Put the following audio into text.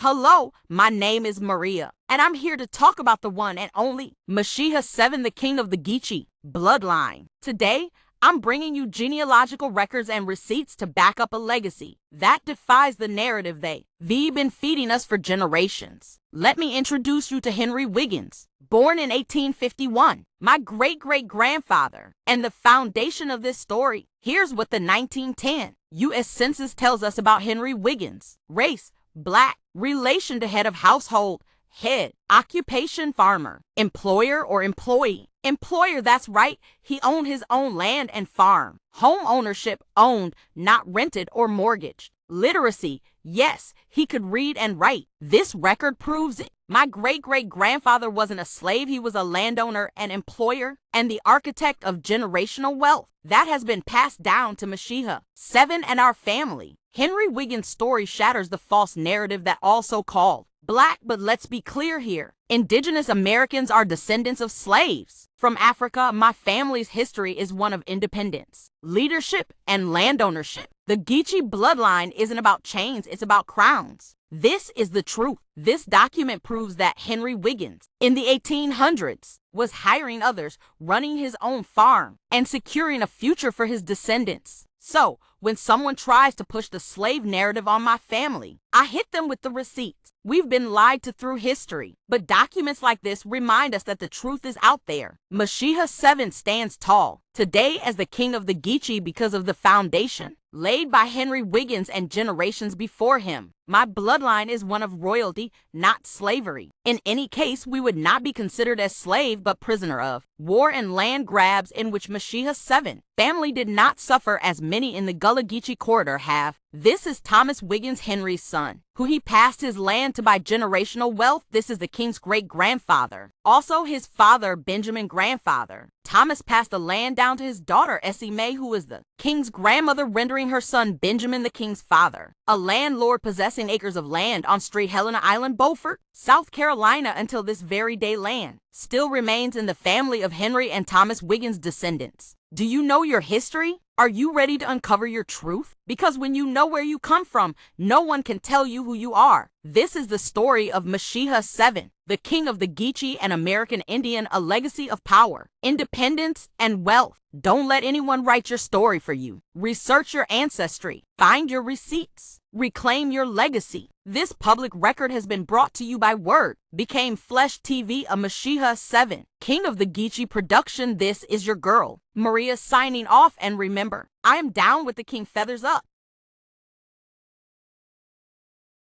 Hello, my name is Maria, and I'm here to talk about the one and only Mashiha 7, the king of the Geechee bloodline. Today, I'm bringing you genealogical records and receipts to back up a legacy that defies the narrative they've been feeding us for generations. Let me introduce you to Henry Wiggins, born in 1851, my great-great-grandfather, and the foundation of this story. Here's what the 1910 U.S. Census tells us about Henry Wiggins. Race, black. Relation to head of household, head. Occupation, farmer. Employer or employee. Employer, that's right, he owned his own land and farm. Home ownership, owned, not rented or mortgaged. Literacy, yes, he could read and write. This record proves it. My great-great-grandfather wasn't a slave, he was a landowner, an employer, and the architect of generational wealth that has been passed down to Mashiha 7 and our family. Henry Wiggins' story shatters the false narrative that also called black, but let's be clear here. Indigenous Americans are descendants of slaves. From Africa, my family's history is one of independence, leadership, and land ownership. The Geechee bloodline isn't about chains, it's about crowns. This is the truth. This document proves that Henry Wiggins, in the 1800s, was hiring others, running his own farm, and securing a future for his descendants. So, when someone tries to push the slave narrative on my family, I hit them with the receipts. We've been lied to through history, but documents like this remind us that the truth is out there. Mashiha 7 stands tall today as the king of the Geechee because of the foundation laid by Henry Wiggins and generations before him. My bloodline is one of royalty, not slavery. In any case, we would not be considered as slave but prisoner of war and land grabs in which Mashiha 7 family did not suffer as many in the Gullah Geechee corridor have. This is Thomas Wiggins, Henry's son, who he passed his land to by generational wealth. This is the king's great-grandfather. Also his father, Benjamin grandfather. Thomas passed the land down to his daughter, Essie May, who is the king's grandmother, rendering her son Benjamin the king's father. A landlord possessing acres of land on Street Helena Island, Beaufort, South Carolina. Until this very day, land still remains in the family of Henry and Thomas Wiggins' descendants. Do you know your history? Are you ready to uncover your truth? Because when you know where you come from, no one can tell you who you are. This is the story of Mashiha 7, the king of the Geechee and American Indian, a legacy of power, independence, and wealth. Don't let anyone write your story for you. Research your ancestry. Find your receipts. Reclaim your legacy. This public record has been brought to you by Word, Became Flesh TV, a Mashiha 7, King of the Geechee production. This is your girl, Maria, signing off, and remember, I am down with the king feathers up.